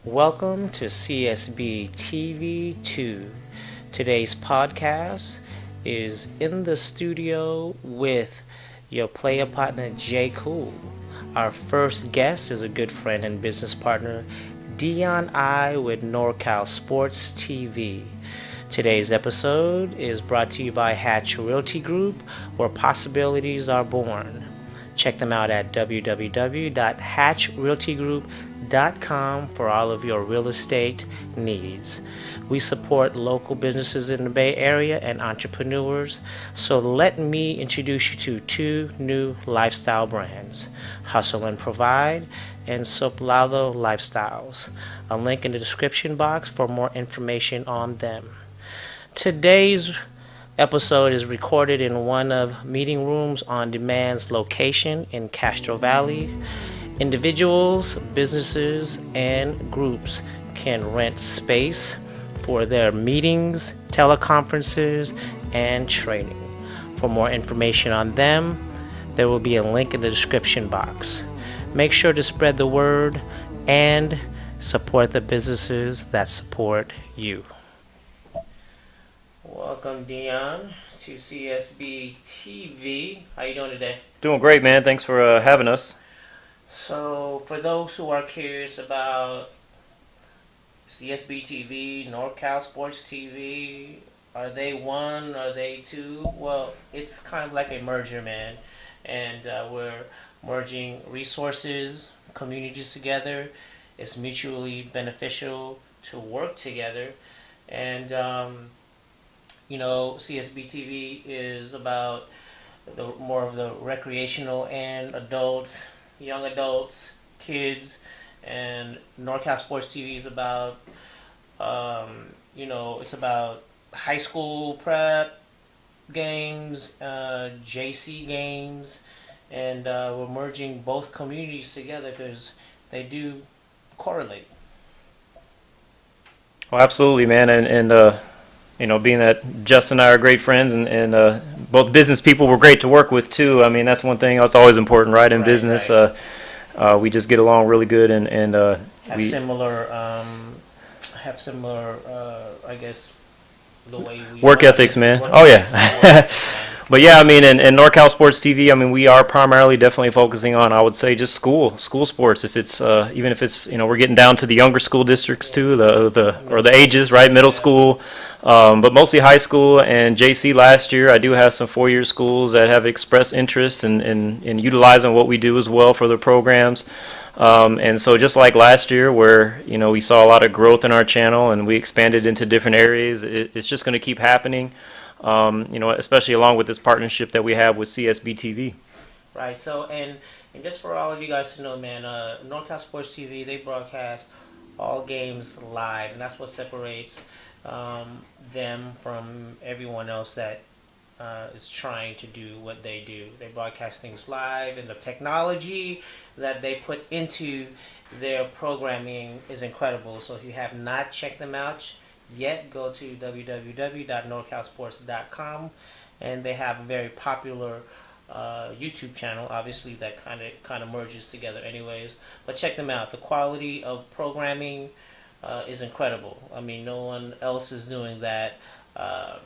Welcome to CSBtv 2. Today's podcast is in the studio with your player partner JCool. Our first guest is a good friend and business partner, Dion Aye with NorCal Sports TV. Today's episode is brought to you by Hatch Realty Group, where possibilities are born. Check them out at www.hatchrealtygroup.com for all of your real estate needs. We support local businesses in the Bay Area and entrepreneurs, so let me introduce you to two new lifestyle brands, Hustle and Provide and Soplado Lifestyles. A link in the description box for more information on them. Today's episode is recorded in one of Meeting Rooms on Demand's location in Castro Valley. Individuals, businesses, and groups can rent space for their meetings, teleconferences, and training. For more information on them, there will be a link in the description box. Make sure to spread the word and support the businesses that support you. Welcome, Dion, to CSB TV. How you doing today? Doing great, man. Thanks for having us. So, for those who are curious about CSB TV, NorCal Sports TV, are they one? Are they two? Well, it's kind of like a merger, man. And we're merging resources, communities together. It's mutually beneficial to work together. And CSB TV is about more of the recreational and adults, young adults, kids, and NorCal Sports TV is about, it's about high school prep games, JC games, and we're merging both communities together because they do correlate. Well, absolutely, man. And being that Justin and I are great friends and both business people, we're great to work with too. I mean, that's one thing that's always important, right? In business, right. We just get along really good and have similar, I guess, the way we work ethics, man. Oh yeah. But yeah, I mean, in NorCal Sports TV, I mean, we are primarily definitely focusing on, I would say, just school sports. If it's even if it's we're getting down to the younger school districts too, the ages, right, middle school, but mostly high school and JC. Last year, I do have some 4-year schools that have expressed interest in utilizing what we do as well for their programs. And so just like last year where, we saw a lot of growth in our channel and we expanded into different areas, it's just going to keep happening. Especially along with this partnership that we have with CSB TV. Right. So, and just for all of you guys to know, man, NorCal Sports TV, they broadcast all games live, and that's what separates them from everyone else that is trying to do what they do. They broadcast things live, and the technology that they put into their programming is incredible. So if you have not checked them out yet, go to www.norcalsports.com, and they have a very popular YouTube channel, obviously, that kind of merges together anyways. But check them out. The quality of programming is incredible. I mean, no one else is doing that, as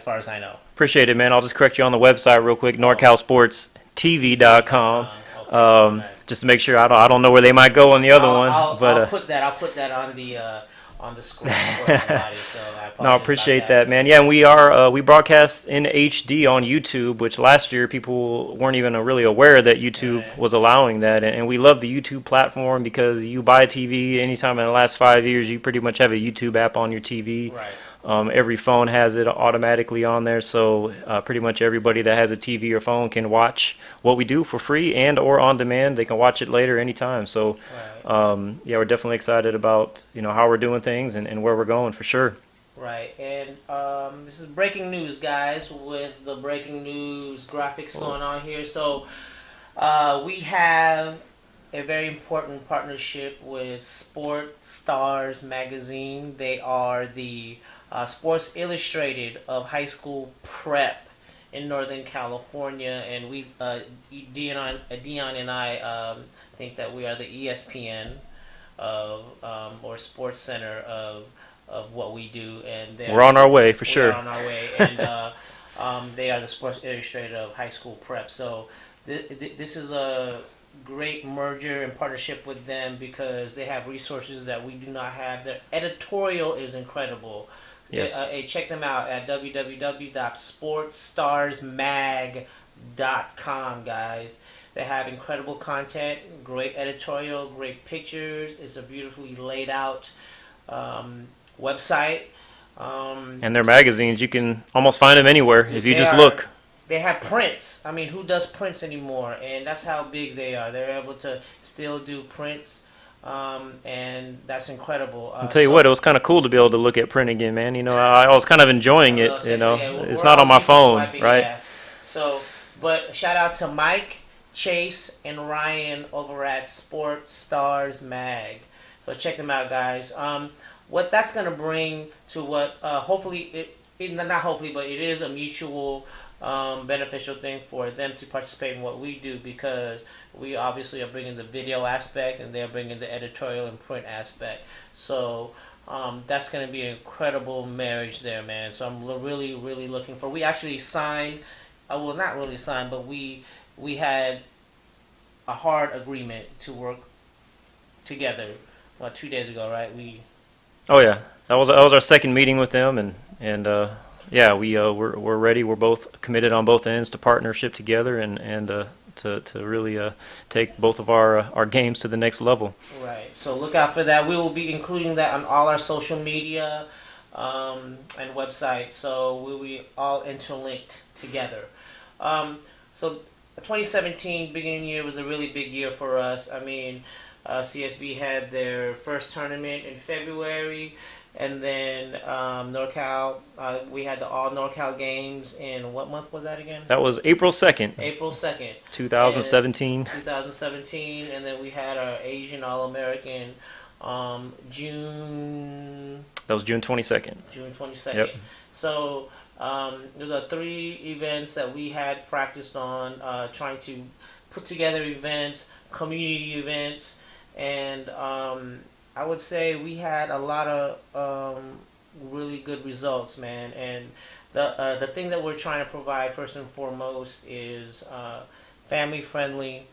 far as I know. Appreciate it, man. I'll just correct you on the website real quick, norcalsportstv.com. Just to make sure, I don't know where they might go on the other one. I'll put that on the screen for everybody. So I appreciate that, man. Yeah, and we broadcast in HD on YouTube, which last year people weren't even really aware that YouTube was allowing that. And we love the YouTube platform because you buy a TV anytime in the last 5 years, you pretty much have a YouTube app on your TV. Right. Every phone has it automatically on there, so pretty much everybody that has a TV or phone can watch what we do for free and or on demand. They can watch it later anytime. So, we're definitely excited about how we're doing things and where we're going for sure. Right, and this is breaking news, guys, with the breaking news graphics going on here. So we have a very important partnership with Sport Stars magazine. They are the Sports Illustrated of high school prep in Northern California, and Dion and I think that we are the ESPN or sports center of what we do, and We're on our way for sure. We're on our way, and they are the sports illustrator of high school prep. So this is a great merger and partnership with them because they have resources that we do not have. Their editorial is incredible. Yes. Check them out at www.sportsstarsmag.com, guys. They have incredible content, great editorial, great pictures. It's a beautifully laid out website. And their magazines, you can almost find them anywhere if you just look. They have prints. I mean, who does prints anymore? And that's how big they are. They're able to still do prints. And that's incredible. I'll tell you what, it was kind of cool to be able to look at print again, man. You know, I was kind of enjoying it. You know, it's not on my phone, right? Yeah. So, but shout out to Mike, Chase, and Ryan over at Sports Stars Mag. So check them out, guys. What that's gonna bring to what hopefully not hopefully, but it is a mutual beneficial thing for them to participate in what we do because we obviously are bringing the video aspect and they're bringing the editorial and print aspect. So that's going to be an incredible marriage there, man. So I'm really, really looking for. We actually signed, well, not really signed, but we had a hard agreement to work together. 2 days ago, right? Oh yeah, that was our second meeting with them, and yeah, we're ready. We're both committed on both ends to partnership together and to really take both of our games to the next level. Right. So look out for that. We will be including that on all our social media and websites. So we'll be all interlinked together. So 2017 beginning year was a really big year for us. I mean, CSB had their first tournament in February. And then NorCal, we had the all NorCal games in what month was that again? That was April 2nd. April 2nd. 2017. 2017, and then we had our Asian All-American June. That was June 22nd. June 22nd. Yep. So there were 3 events that we had practiced on, trying to put together events, community events, and I would say we had a lot of really good results, man. And the thing that we're trying to provide first and foremost is family-friendly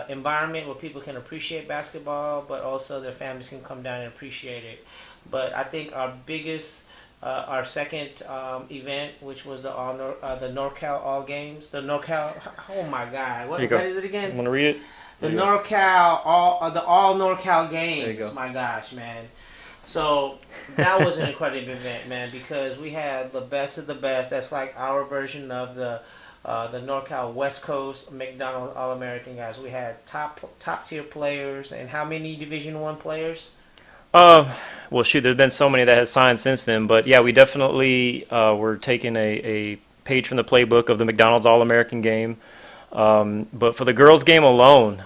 environment where people can appreciate basketball, but also their families can come down and appreciate it. But I think our biggest, our second event, which was the NorCal All Games, the NorCal. Oh my God, what is it again? You want to read it? The NorCal, all NorCal games. There you go. My gosh, man. So that was an incredible event, man, because we had the best of the best. That's like our version of the NorCal West Coast McDonald's All-American guys. We had top tier players, and how many Division I players? Well, shoot, there's been so many that have signed since then, but yeah, we definitely were taking a page from the playbook of the McDonald's All-American game. But for the girls' game alone,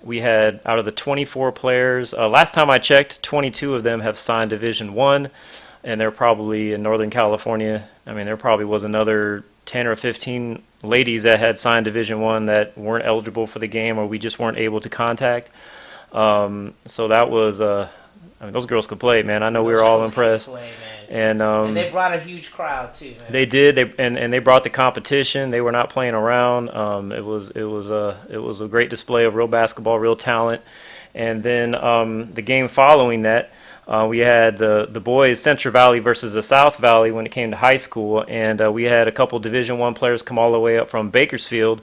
we had out of the 24 players. Last time I checked, 22 of them have signed Division I, and they're probably in Northern California. I mean, there probably was another 10 or 15 ladies that had signed Division I that weren't eligible for the game or we just weren't able to contact. So that was, I mean, those girls could play, man. I know we were all impressed. And they brought a huge crowd too, man. They did. And they brought the competition. They were not playing around. It was a great display of real basketball, real talent. And then the game following that, we had the boys Central Valley versus the South Valley when it came to high school, and we had a couple Division I players come all the way up from Bakersfield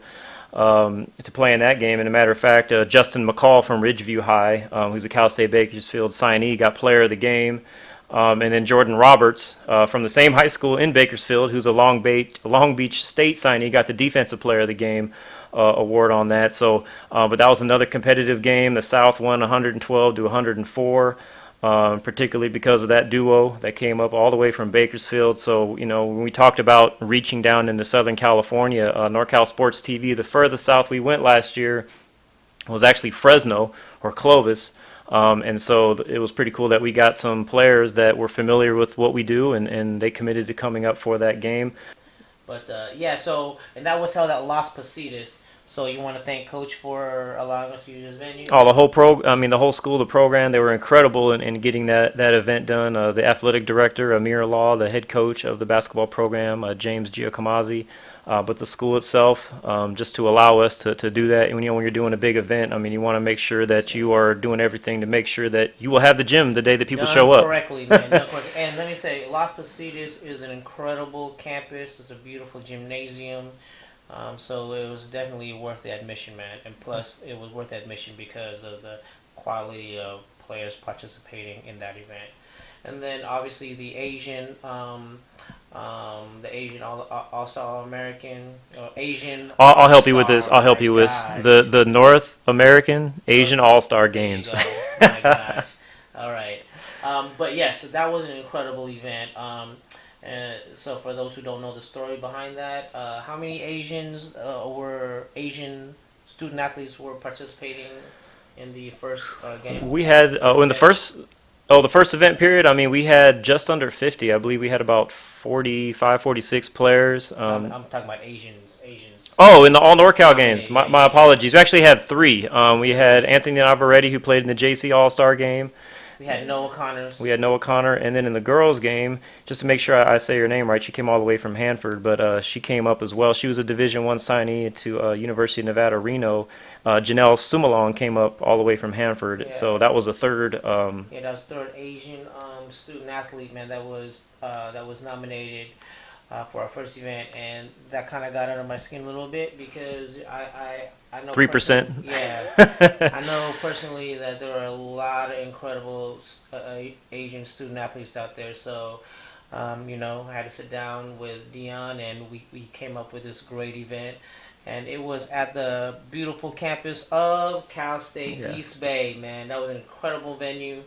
to play in that game. And a matter of fact, Justin McCall from Ridgeview High, who's a Cal State Bakersfield signee, got player of the game. And then Jordan Roberts from the same high school in Bakersfield, who's a Long Beach State signee, got the Defensive Player of the Game award on that. So, but that was another competitive game. The South won 112 to 104, particularly because of that duo that came up all the way from Bakersfield. So, you know, when we talked about reaching down into Southern California, NorCal Sports TV, the furthest south we went last year was actually Fresno or Clovis. And so it was pretty cool that we got some players that were familiar with what we do, and they committed to coming up for that game. But yeah, so, and that was held at Las Positas. So you want to thank Coach for allowing us to use this venue? Oh, the whole school, the program, they were incredible in getting that event done. The athletic director, Amir Law, the head coach of the basketball program, James Giacomazi, but the school itself, just to allow us to do that. And, when you're doing a big event, I mean, you want to make sure that you are doing everything to make sure that you will have the gym the day that people Done show up. correctly, man. Done correctly. And let me say, Las Positas is an incredible campus. It's a beautiful gymnasium. So it was definitely worth the admission, man. And plus, it was worth the admission because of the quality of players participating in that event. And then obviously the Asian All-Star All-American, Asian I'll help you with this. All-Star, I'll help my you with gosh. the North American Asian All-Star There you Games. go. My gosh. All right. But yes, that was an incredible event. So for those who don't know the story behind that, how many Asian student athletes were participating in the first game? We had in the first event period. I mean, we had just under 50. I believe we had about 45, 46 players. I'm talking about Asians. Asians. Oh, in the All NorCal many? games. My apologies. We actually had three. We had Anthony Navarrete, who played in the JC All-Star game. We had Noah Connors. We had Noah Connor, and then in the girls' game, just to make sure I say her name right, she came all the way from Hanford, but she came up as well. She was a Division I signee to University of Nevada, Reno. Janelle Sumalong came up all the way from Hanford, Yeah. so that was a third. Yeah, that was third Asian student athlete, man. That was nominated for our first event, and that kind of got under my skin a little bit because I know 3%. Yeah, I know personally that there are a lot of incredible Asian student athletes out there. So, I had to sit down with Dion, and we came up with this great event. And it was at the beautiful campus of Cal State Yeah. East Bay, man. That was an incredible venue.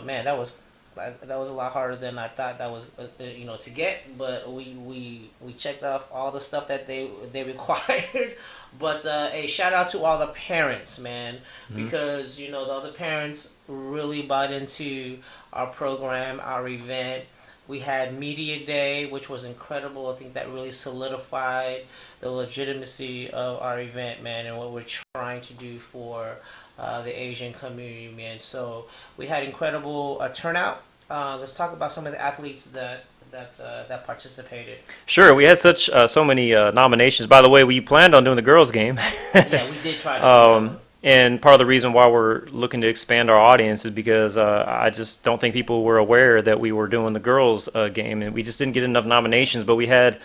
Man, that was a lot harder than I thought that was, to get. But we checked off all the stuff that they required. But a shout out to all the parents, man, because the other parents really bought into our program, our event. We had Media Day, which was incredible. I think that really solidified the legitimacy of our event, man, and what we're trying to do for the Asian community, man. So we had incredible turnout. Let's talk about some of the athletes that participated. Sure, we had so many nominations. By the way, we planned on doing the girls' game. Yeah, we did try to. And part of the reason why we're looking to expand our audience is because I just don't think people were aware that we were doing the girls' game, and we just didn't get enough nominations. But we had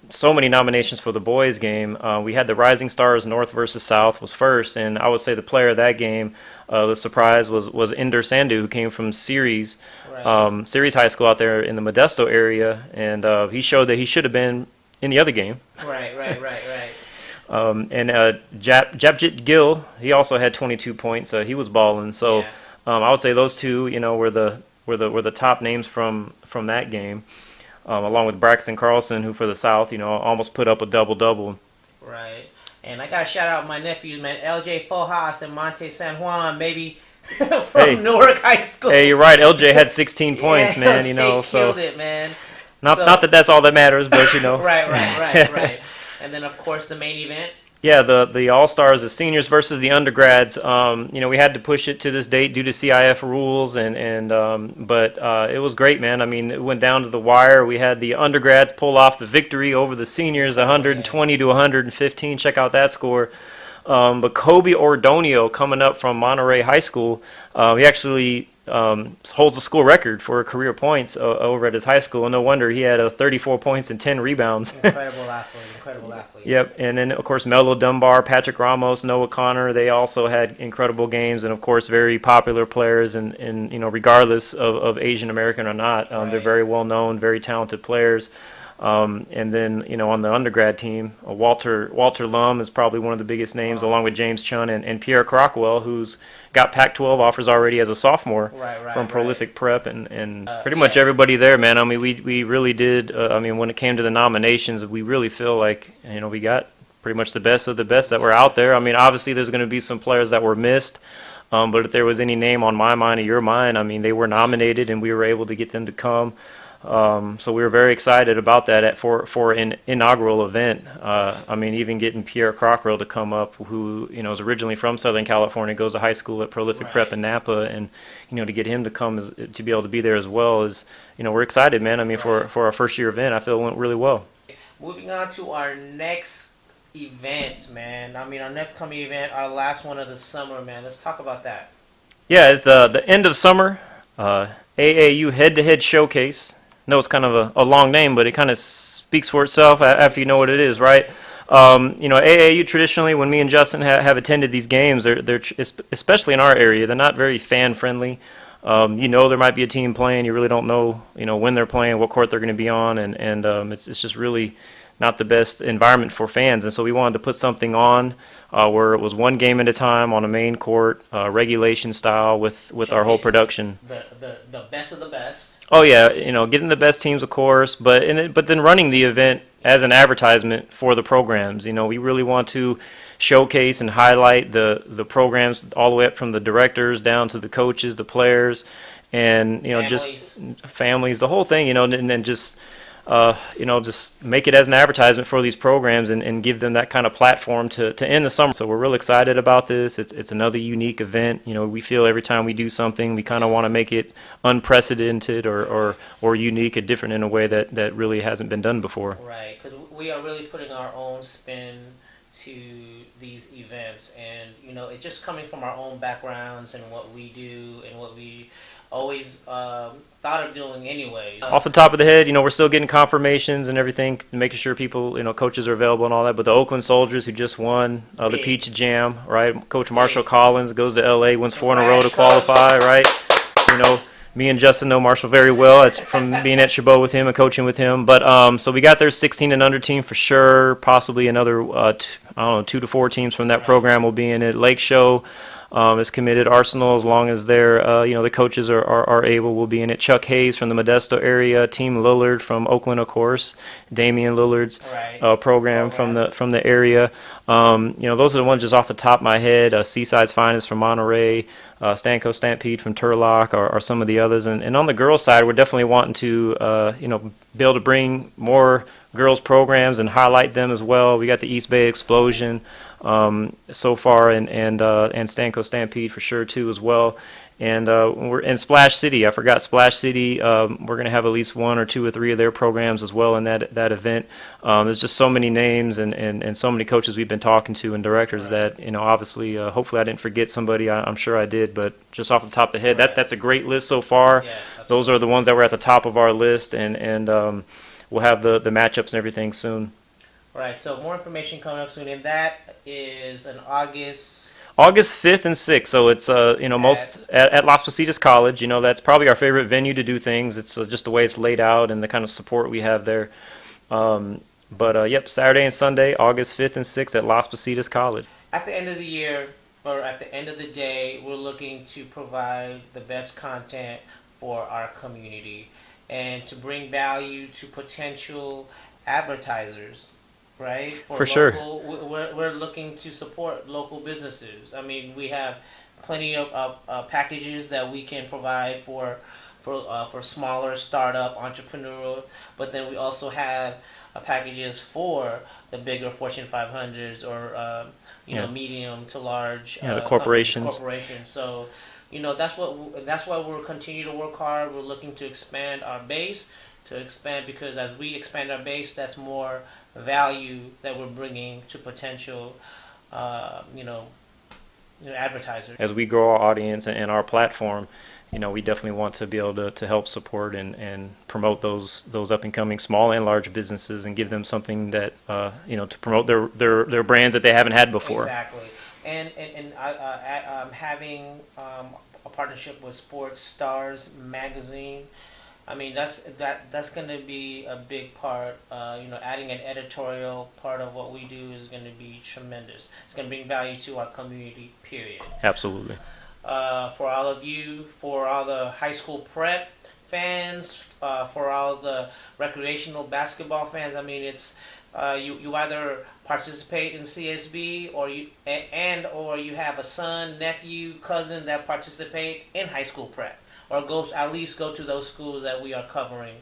so many nominations for the boys' game. We had the Rising Stars North versus South was first, and I would say the player of that game, the surprise was Ender Sandhu, who came from Ceres High School out there in the Modesto area, and he showed that he should have been in the other game. Right. And Japjit Gill, he also had 22 points. He was balling. So Yeah. I would say those two, were the top names from that game, along with Braxton Carlson, who for the South, almost put up a double-double. Right. And I gotta shout out my nephews, man, LJ Fojas and Monte San Juan, baby, from Newark High School. Hey, you're right. LJ had 16 points, Yeah, man. LJ So killed it, man. not that that's all that matters, but Right. And then of course the main event. Yeah, the All-Stars, the seniors versus the undergrads. We had to push it to this date due to CIF rules, but it was great, man. I mean, it went down to the wire. We had the undergrads pull off the victory over the seniors, 120 to 115. Check out that score. But Kobe Ordonio, coming up from Monterey High School, he actually holds the school record for career points over at his high school. No wonder he had 34 points and 10 rebounds. Incredible athlete. Yep, and then of course Melo Dunbar, Patrick Ramos, Noah Connor, they also had incredible games, and of course very popular players, and regardless of Asian American or not, they're very well known, very talented players. And then on the undergrad team, Walter Lum is probably one of the biggest names, along with James Chun and Pierre Crockwell, who's got Pac-12 offers already as a sophomore from Prolific Prep, and pretty much everybody there, man. I mean, we really did. When it came to the nominations, we really feel like we got pretty much the best of the best that were out there. I mean, obviously there's going to be some players that were missed. But if there was any name on my mind or your mind, I mean, they were nominated and we were able to get them to come. So we were very excited about that for an inaugural event. I mean, even getting Pierre Crockrell to come up, who is originally from Southern California, goes to high school at Prolific Prep in Napa, and to get him to come to be able to be there as well is we're excited, man. I mean, for our first year event, I feel it went really well. Moving on to our next event, man. I mean, our next coming event, our last one of the summer, man. Let's talk about that. Yeah, it's the end of summer AAU head-to-head showcase. No, it's kind of a long name, but it kind of speaks for itself after you know what it is, right? AAU traditionally, when me and Justin have attended these games, they're especially in our area, they're not very fan friendly. There might be a team playing, you really don't know, when they're playing, what court they're going to be on, and it's just really not the best environment for fans. And so we wanted to put something on where it was one game at a time on a main court, regulation style with our whole production. The best of the best. Oh yeah, getting the best teams, of course, but then running the event as an advertisement for the programs. We really want to showcase and highlight the programs all the way up from the directors down to the coaches, the players, and Families. just families, the whole thing. And then just just make it as an advertisement for these programs and give them that kind of platform to end the summer. So we're real excited about this. It's another unique event. We feel every time we do something, we kind of want to make it unprecedented or unique and different in a way that really hasn't been done before. Right, because we are really putting our own spin to these events, and it's just coming from our own backgrounds and what we do and what we always thought of doing anyway. Off the top of the head, we're still getting confirmations and everything, making sure people, coaches are available and all that. But the Oakland Soldiers, who just won the Peach Jam, right? Coach Marshall Collins goes to LA, wins 4 in a row to qualify, right? Me and Justin know Marshall very well from being at Chabot with him and coaching with him. But so we got their 16 and under team for sure. Possibly another, 2 to 4 teams from that program will be in it. Lake Show is committed. Arsenal, as long as they're, the coaches are able, will be in it. Chuck Hayes from the Modesto area. Team Lillard from Oakland, of course. Damian Lillard's program from the area. Those are the ones just off the top of my head. Seaside's Finest from Monterey. Stanco Stampede from Turlock are some of the others. And on the girls' side, we're definitely wanting to, be able to bring more girls' programs and highlight them as well. We got the East Bay Explosion so far, and Stanco Stampede for sure too as well. And we're in Splash City. I forgot Splash City. We're going to have at least 1 or 2 or 3 of their programs as well in that event. There's just so many names and so many coaches we've been talking to and directors that obviously, hopefully I didn't forget somebody. I'm sure I did, but just off the top of the head, that's a great list so far. Yes, those are the ones that were at the top of our list, and we'll have the matchups and everything soon. Right, so more information coming up soon, and that is in August 5th and 6th. So it's most at Las Positas College. That's probably our favorite venue to do things. It's just the way it's laid out and the kind of support we have there. But Saturday and Sunday, August 5th and 6th at Las Positas College. At the end of the year, or at the end of the day, we're looking to provide the best content for our community and to bring value to potential advertisers. Right? For sure. We're looking to support local businesses. I mean, we have plenty of packages that we can provide for smaller startup entrepreneurs, but then we also have packages for the bigger Fortune 500s or medium to large the corporations. So, that's why we're continuing to work hard. We're looking to expand our base, because as we expand our base, that's more value that we're bringing to potential, advertisers. As we grow our audience and our platform, we definitely want to be able to help support and promote those up and coming small and large businesses and give them something that to promote their brands that they haven't had before. Exactly, and having a partnership with Sports Stars magazine. I mean, that's going to be a big part. Adding an editorial part of what we do is going to be tremendous. It's going to bring value to our community, period. Absolutely. For all of you, for all the high school prep fans, for all the recreational basketball fans, I mean, it's you either participate in CSB or you have a son, nephew, cousin that participate in high school prep. Or at least go to those schools that we are covering.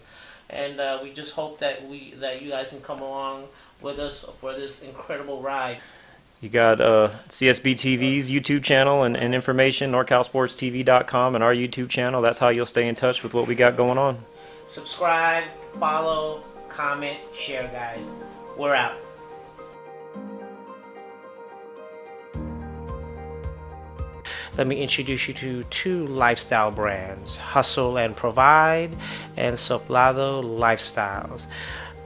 and we just hope that you guys can come along with us for this incredible ride. You got CSBTV's YouTube channel and information, NorCalSportsTV.com, and our YouTube channel. That's how you'll stay in touch with what we got going on. Subscribe, follow, comment, share, guys. We're out. Let me introduce you to two lifestyle brands, Hustle and Provide and Soplado Lifestyles.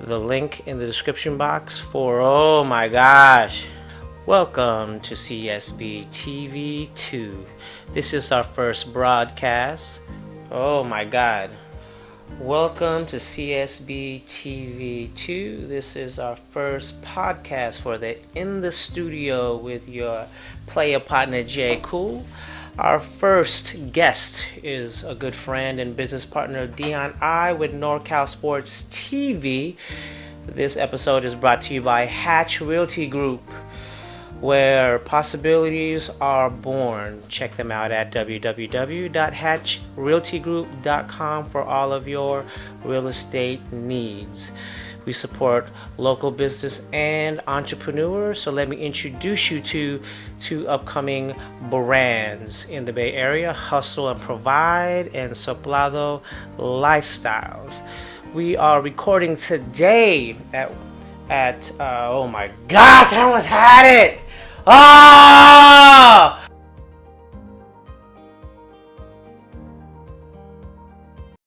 The link in the description box for, oh my gosh. Welcome to CSB TV 2. This is our first broadcast. Oh my God. Welcome to CSB TV 2. This is our first podcast for the In the Studio with your player partner JCool. Our first guest is a good friend and business partner, Dion Aye with NorCal Sports TV. This episode is brought to you by Hatch Realty Group, where possibilities are born. Check them out at www.hatchrealtygroup.com for all of your real estate needs. We support local business and entrepreneurs, so let me introduce you to two upcoming brands in the Bay Area, Hustle and Provide and Soplado Lifestyles. We are recording today at oh my gosh, I almost had it! Oh!